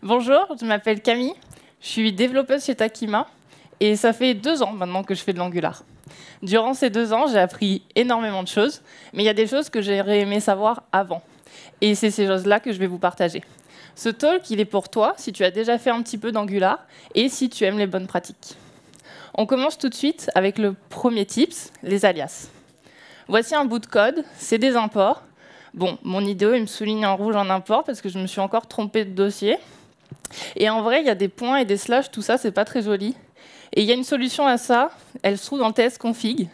Bonjour, je m'appelle Camille, je suis développeuse chez Takima et ça fait 2 ans maintenant que je fais de l'Angular. Durant ces 2 ans, j'ai appris énormément de choses, mais il y a des choses que j'aurais aimé savoir avant. Et c'est ces choses-là que je vais vous partager. Ce talk, il est pour toi si tu as déjà fait un petit peu d'Angular et si tu aimes les bonnes pratiques. On commence tout de suite avec le premier tips, les alias. Voici un bout de code, c'est des imports. Bon, mon idéo, il me souligne en rouge en import parce que je me suis encore trompée de dossier. Et en vrai, il y a des points et des slash, tout ça, c'est pas très joli. Et il y a une solution à ça, elle se trouve dans le TS config.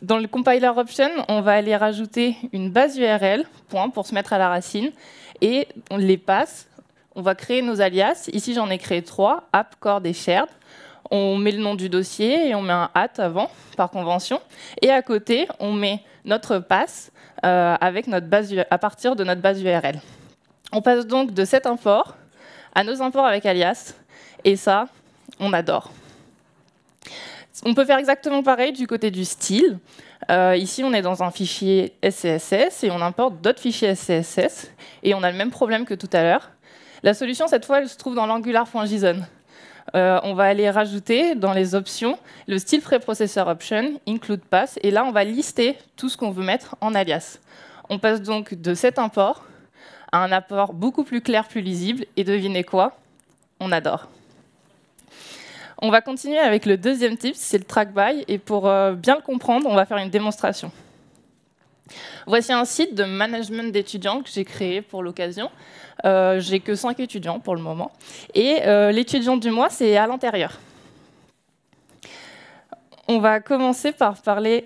Dans le compiler option, on va aller rajouter une base URL, point, pour se mettre à la racine, et on les passe. On va créer nos alias. Ici, j'en ai créé 3, app, cord et shared. On met le nom du dossier et on met un at avant, par convention. Et à côté, on met notre pass avec notre base, à partir de notre base URL. On passe donc de cet import à nos imports avec alias. Et ça, on adore. On peut faire exactement pareil du côté du style. Ici, on est dans un fichier SCSS et on importe d'autres fichiers SCSS. Et on a le même problème que tout à l'heure. La solution, cette fois, elle se trouve dans l'angular.json. On va aller rajouter dans les options le style preprocessor option, include pass, et là on va lister tout ce qu'on veut mettre en alias. On passe donc de cet import à un import beaucoup plus clair, plus lisible, et devinez quoi? On adore. On va continuer avec le deuxième type, c'est le track by, et pour bien le comprendre, on va faire une démonstration. Voici un site de management d'étudiants que j'ai créé pour l'occasion. J'ai que 5 étudiants pour le moment. Et l'étudiant du mois, c'est à l'intérieur. On va commencer par parler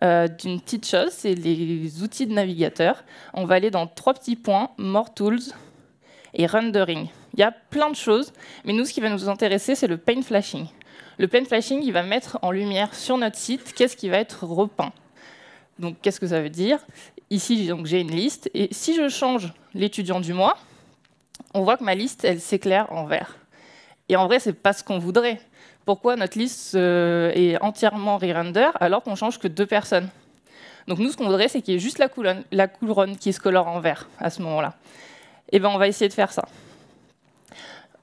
d'une petite chose, c'est les outils de navigateur. On va aller dans 3 petits points, More Tools et Rendering. Il y a plein de choses, mais nous, ce qui va nous intéresser, c'est le paint flashing. Le paint flashing, il va mettre en lumière sur notre site qu'est-ce qui va être repeint. Donc, qu'est-ce que ça veut dire? Ici, j'ai une liste, et si je change l'étudiant du mois, on voit que ma liste, elle s'éclaire en vert. Et en vrai, ce n'est pas ce qu'on voudrait. Pourquoi notre liste est entièrement re-render alors qu'on ne change que 2 personnes? Donc nous, ce qu'on voudrait, c'est qu'il y ait juste la couronne qui se colore en vert à ce moment-là. Et ben, on va essayer de faire ça.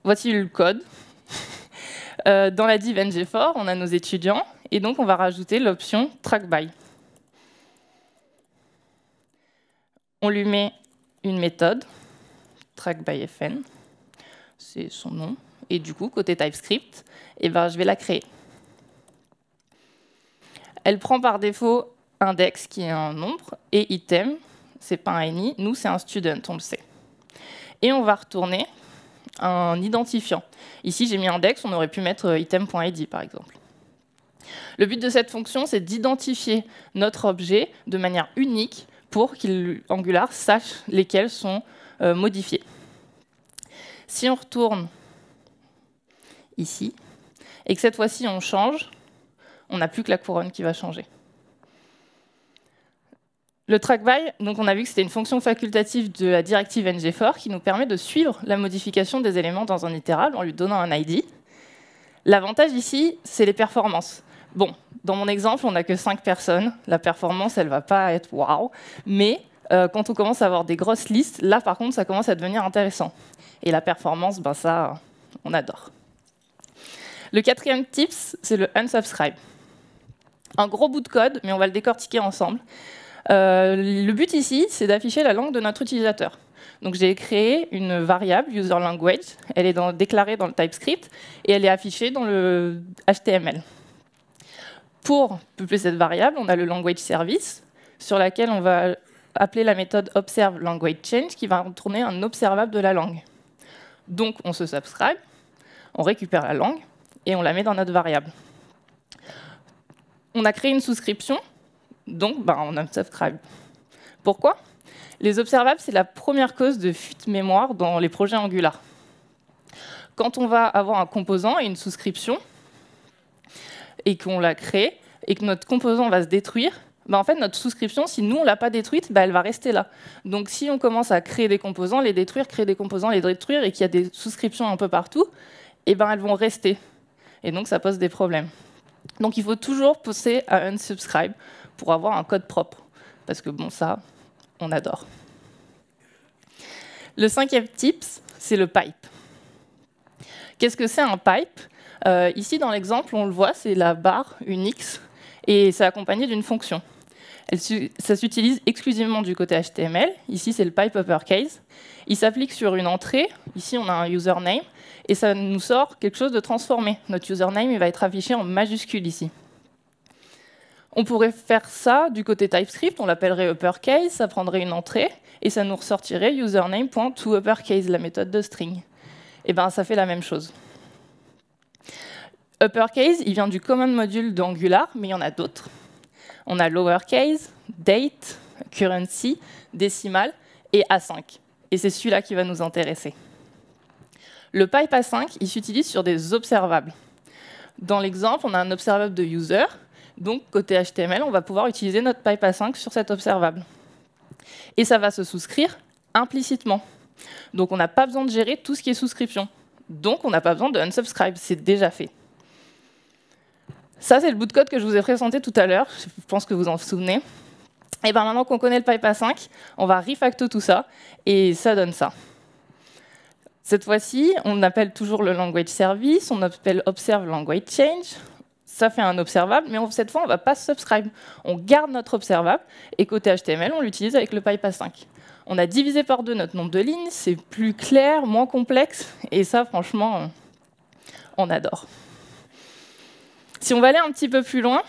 Voici le code. Dans la div ngFor, on a nos étudiants, et donc on va rajouter l'option track by. On lui met une méthode, trackByFn, c'est son nom. Et du coup, côté TypeScript, eh ben, je vais la créer. Elle prend par défaut index, qui est un nombre, et item, c'est pas un any, nous, c'est un student, on le sait. Et on va retourner un identifiant. Ici, j'ai mis index, on aurait pu mettre item.id, par exemple. Le but de cette fonction, c'est d'identifier notre objet de manière unique pour qu'Angular sache lesquels sont modifiés. Si on retourne ici, et que cette fois-ci on change, on n'a plus que la couronne qui va changer. Le trackby, donc on a vu que c'était une fonction facultative de la directive ngFor qui nous permet de suivre la modification des éléments dans un itérable en lui donnant un ID. L'avantage ici, c'est les performances. Bon, dans mon exemple, on n'a que 5 personnes. La performance, elle ne va pas être waouh. Mais quand on commence à avoir des grosses listes, là, par contre, ça commence à devenir intéressant. Et la performance, ben ça, on adore. Le 4e tips, c'est le unsubscribe. Un gros bout de code, mais on va le décortiquer ensemble. Le but ici, c'est d'afficher la langue de notre utilisateur. Donc j'ai créé une variable, userLanguage. Elle est déclarée dans le TypeScript et elle est affichée dans le HTML. Pour peupler cette variable, on a le language service, sur laquelle on va appeler la méthode observeLanguageChange, qui va retourner un observable de la langue. Donc on se subscribe, on récupère la langue et on la met dans notre variable. On a créé une souscription, donc on unsubscribe. Pourquoi? Les observables, c'est la première cause de fuite mémoire dans les projets Angular. Quand on va avoir un composant et une souscription, et qu'on l'a créé, et que notre composant va se détruire, en fait, notre souscription, si nous, on ne l'a pas détruite, elle va rester là. Donc, si on commence à créer des composants, les détruire, créer des composants, les détruire, et qu'il y a des souscriptions un peu partout, elles vont rester. Et donc, ça pose des problèmes. Donc, il faut toujours penser à unsubscribe pour avoir un code propre. Parce que, bon, ça, on adore. Le 5e tips, c'est le pipe. Qu'est-ce que c'est un pipe? Ici, dans l'exemple, on le voit, c'est la barre, une X, et c'est accompagné d'une fonction. Ça s'utilise exclusivement du côté HTML. Ici, c'est le pipe uppercase. Il s'applique sur une entrée. Ici, on a un username, et ça nous sort quelque chose de transformé. Notre username, il va être affiché en majuscule ici. On pourrait faire ça du côté TypeScript, on l'appellerait uppercase, ça prendrait une entrée, et ça nous ressortirait username.toUppercase, la méthode de string. Et bien, ça fait la même chose. Uppercase, il vient du command module d'Angular, mais il y en a d'autres. On a lowercase, date, currency, décimal et A5. Et c'est celui-là qui va nous intéresser. Le pipe A5, il s'utilise sur des observables. Dans l'exemple, on a un observable de user. Donc, côté HTML, on va pouvoir utiliser notre pipe A5 sur cet observable. Et ça va se souscrire implicitement. Donc, on n'a pas besoin de gérer tout ce qui est souscription. Donc, on n'a pas besoin de unsubscribe, c'est déjà fait. Ça, c'est le bout de code que je vous ai présenté tout à l'heure. Je pense que vous en souvenez. Et bien, maintenant qu'on connaît le pipe A5, on va refacto tout ça, et ça donne ça. Cette fois-ci, on appelle toujours le language service, on appelle observe language change. Ça fait un observable, mais cette fois, on ne va pas subscribe. On garde notre observable, et côté HTML, on l'utilise avec le pipe A5. On a divisé par 2 notre nombre de lignes, c'est plus clair, moins complexe, et ça, franchement, on adore. Si on va aller un petit peu plus loin,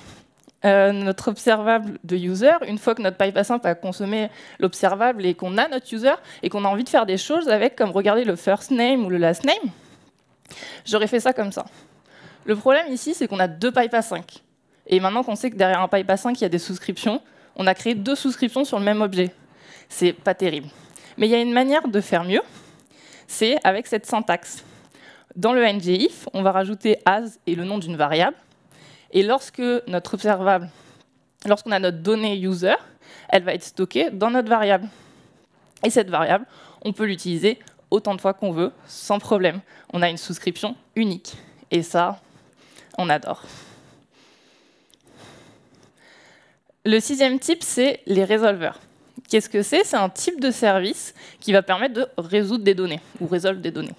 notre observable de user, une fois que notre pipe A5 a consommé l'observable et qu'on a notre user, et qu'on a envie de faire des choses avec, comme regarder le first name ou le last name, j'aurais fait ça comme ça. Le problème ici, c'est qu'on a 2 pipes A5. Et maintenant qu'on sait que derrière un pipe A5, il y a des souscriptions, on a créé 2 souscriptions sur le même objet. C'est pas terrible. Mais il y a une manière de faire mieux, c'est avec cette syntaxe. Dans le ngIf, on va rajouter as et le nom d'une variable. Et lorsque notre observable, lorsqu'on a notre donnée user, elle va être stockée dans notre variable. Et cette variable, on peut l'utiliser autant de fois qu'on veut, sans problème. On a une souscription unique. Et ça, on adore. Le 6e type, c'est les résolveurs. Qu'est-ce que c'est? C'est un type de service qui va permettre de résoudre des données, ou résolvre des données.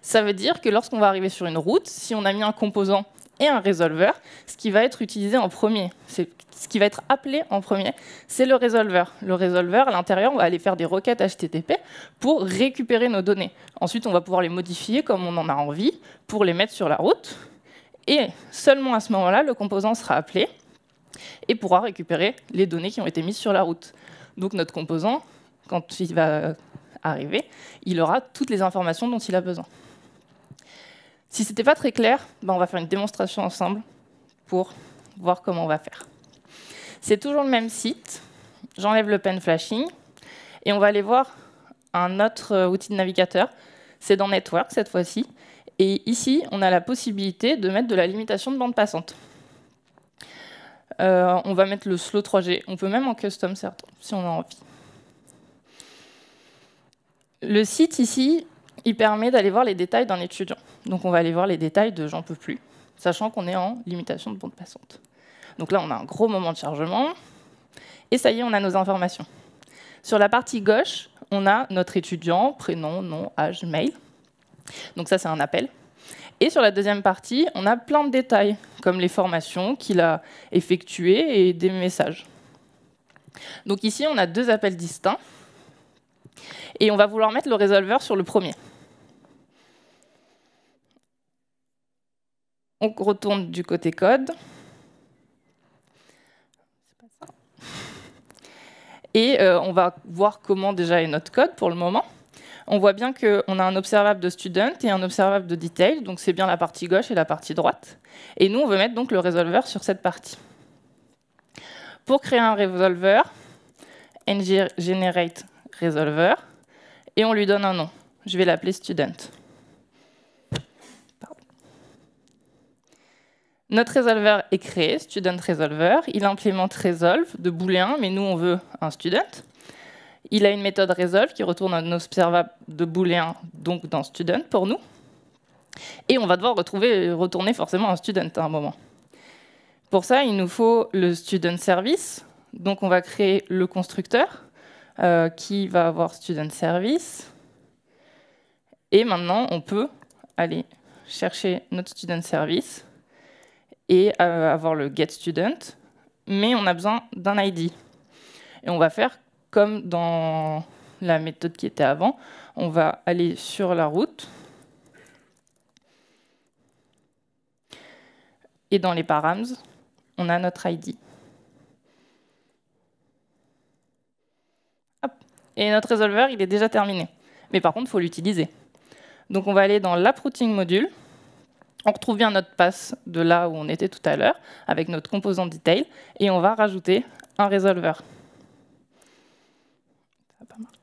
Ça veut dire que lorsqu'on va arriver sur une route, si on a mis un composant et un résolveur, ce qui va être utilisé en premier, ce qui va être appelé en premier, c'est le résolveur. Le résolveur, à l'intérieur, on va aller faire des requêtes HTTP pour récupérer nos données. Ensuite, on va pouvoir les modifier comme on en a envie pour les mettre sur la route. Et seulement à ce moment-là, le composant sera appelé et pourra récupérer les données qui ont été mises sur la route. Donc notre composant, quand il va arriver, il aura toutes les informations dont il a besoin. Si ce n'était pas très clair, on va faire une démonstration ensemble pour voir comment on va faire. C'est toujours le même site. J'enlève le pen flashing et on va aller voir un autre outil de navigateur. C'est dans Network cette fois-ci. Et ici, on a la possibilité de mettre de la limitation de bande passante. On va mettre le slow 3G. On peut même en custom certains, si on a envie. Le site ici, il permet d'aller voir les détails d'un étudiant. Donc on va aller voir les détails de j'en peux plus, sachant qu'on est en limitation de bande passante. Donc là, on a un gros moment de chargement. Et ça y est, on a nos informations. Sur la partie gauche, on a notre étudiant, prénom, nom, âge, mail. Donc ça, c'est un appel. Et sur la deuxième partie, on a plein de détails, comme les formations qu'il a effectuées et des messages. Donc ici, on a 2 appels distincts. Et on va vouloir mettre le résolveur sur le premier. On retourne du côté code. Et on va voir comment déjà est notre code pour le moment. On voit bien qu'on a un observable de student et un observable de detail, donc c'est bien la partie gauche et la partie droite. Et nous, on veut mettre donc le résolveur sur cette partie. Pour créer un résolveur, ng-generate résolveur, et on lui donne un nom. Je vais l'appeler student. Pardon. Notre résolveur est créé, student résolveur. Il implémente resolve de booléen, mais nous, on veut un student. Il a une méthode resolve qui retourne un observable de booléen, donc dans student pour nous. Et on va devoir retourner forcément un student à un moment. Pour ça, il nous faut le student service. Donc on va créer le constructeur qui va avoir student service. Et maintenant, on peut aller chercher notre student service et avoir le getStudent, mais on a besoin d'un ID. Et on va faire comme dans la méthode qui était avant. On va aller sur la route. Et dans les params, on a notre ID. Hop. Et notre résolveur, il est déjà terminé. Mais par contre, il faut l'utiliser. Donc on va aller dans l'app routing module. On retrouve bien notre pass de là où on était tout à l'heure, avec notre composant detail, et on va rajouter un résolveur. Ça n'a pas marché.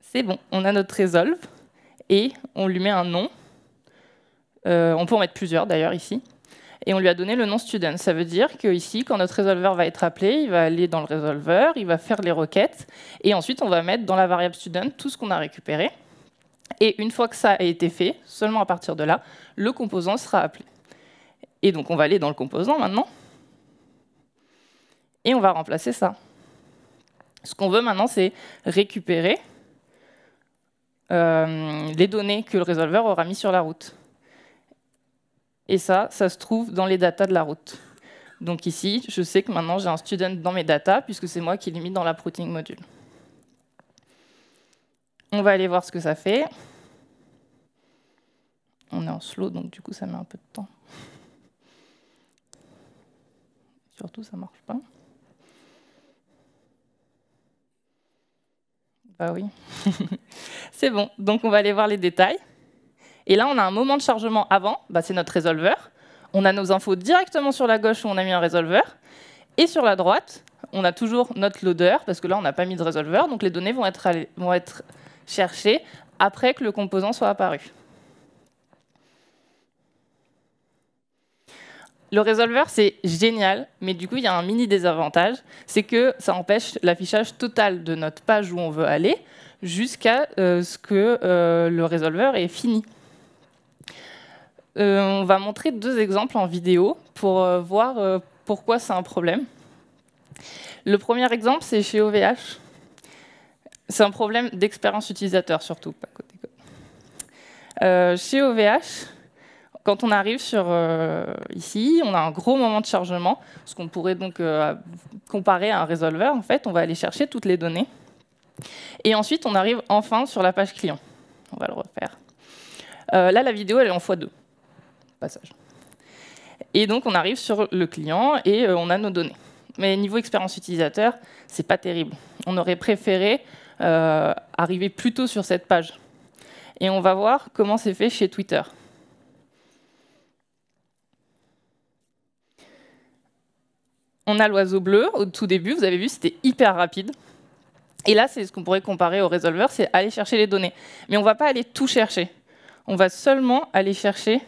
C'est bon, on a notre resolve, et on lui met un nom. On peut en mettre plusieurs d'ailleurs ici. Et on lui a donné le nom student. Ça veut dire qu'ici, quand notre résolveur va être appelé, il va aller dans le résolveur, il va faire les requêtes, et ensuite on va mettre dans la variable student tout ce qu'on a récupéré. Et une fois que ça a été fait, seulement à partir de là, le composant sera appelé. Et donc on va aller dans le composant maintenant, et on va remplacer ça. Ce qu'on veut maintenant, c'est récupérer les données que le résolveur aura mis sur la route. Et ça se trouve dans les datas de la route. Donc ici, je sais que maintenant j'ai un student dans mes datas, puisque c'est moi qui l'ai mis dans l'app routing module. On va aller voir ce que ça fait. On est en slow, donc du coup ça met un peu de temps. Surtout, ça ne marche pas. Bah oui. C'est bon, donc on va aller voir les détails. Et là, on a un moment de chargement avant, c'est notre résolveur. On a nos infos directement sur la gauche où on a mis un résolveur. Et sur la droite, on a toujours notre loader, parce que là, on n'a pas mis de résolveur, donc les données vont être cherchées après que le composant soit apparu. Le résolveur, c'est génial, mais du coup, il y a un mini désavantage, c'est que ça empêche l'affichage total de notre page où on veut aller jusqu'à ce que le résolveur est fini. On va montrer 2 exemples en vidéo pour voir pourquoi c'est un problème. Le premier exemple, c'est chez OVH. C'est un problème d'expérience utilisateur, surtout, pas côté code. Chez OVH, quand on arrive sur ici, on a un gros moment de chargement, ce qu'on pourrait donc comparer à un résolveur. En fait, on va aller chercher toutes les données. Et ensuite, on arrive enfin sur la page client. On va le refaire. Là, la vidéo, elle est en x2. Passage. Et donc, on arrive sur le client et on a nos données. Mais niveau expérience utilisateur, c'est pas terrible. On aurait préféré arriver plus tôt sur cette page. Et on va voir comment c'est fait chez Twitter. On a l'oiseau bleu au tout début. Vous avez vu, c'était hyper rapide. Et là, c'est ce qu'on pourrait comparer au résolveur, c'est aller chercher les données. Mais on ne va pas aller tout chercher. On va seulement aller chercher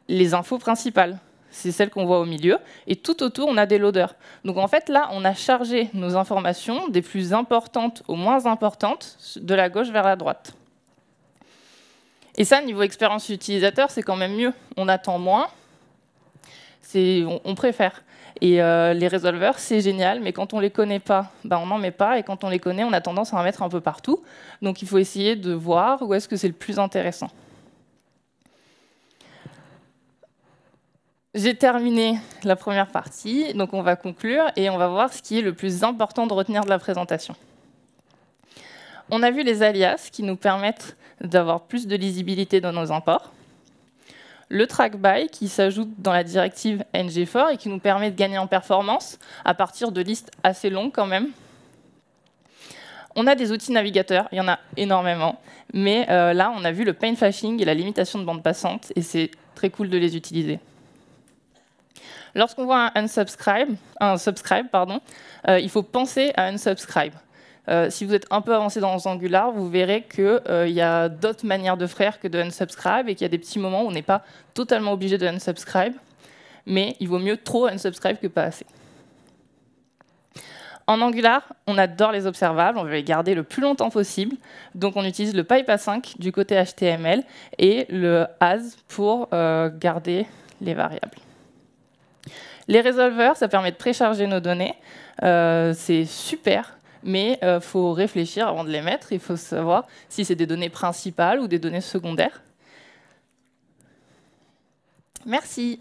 les infos principales. C'est celles qu'on voit au milieu. Et tout autour, on a des loaders. Donc en fait, là, on a chargé nos informations des plus importantes aux moins importantes, de la gauche vers la droite. Et ça, niveau expérience utilisateur, c'est quand même mieux. On attend moins. On préfère. Et les résolveurs, c'est génial, mais quand on ne les connaît pas, on n'en met pas. Et quand on les connaît, on a tendance à en mettre un peu partout. Donc il faut essayer de voir où est-ce que c'est le plus intéressant. J'ai terminé la première partie, donc on va conclure et on va voir ce qui est le plus important de retenir de la présentation. On a vu les alias qui nous permettent d'avoir plus de lisibilité dans nos imports. Le track by qui s'ajoute dans la directive ng-for et qui nous permet de gagner en performance à partir de listes assez longues quand même. On a des outils navigateurs, il y en a énormément, mais là on a vu le paint flashing et la limitation de bande passante et c'est très cool de les utiliser. Lorsqu'on voit un subscribe, il faut penser à unsubscribe. Si vous êtes un peu avancé dans Angular, vous verrez qu'il y a d'autres manières de faire que de unsubscribe et qu'il y a des petits moments où on n'est pas totalement obligé de unsubscribe, mais il vaut mieux trop unsubscribe que pas assez. En Angular, on adore les observables, on veut les garder le plus longtemps possible, donc on utilise le pipe async du côté HTML et le as pour garder les variables. Les résolveurs, ça permet de précharger nos données, c'est super. mais il faut réfléchir avant de les mettre. Il faut savoir si c'est des données principales ou des données secondaires. Merci.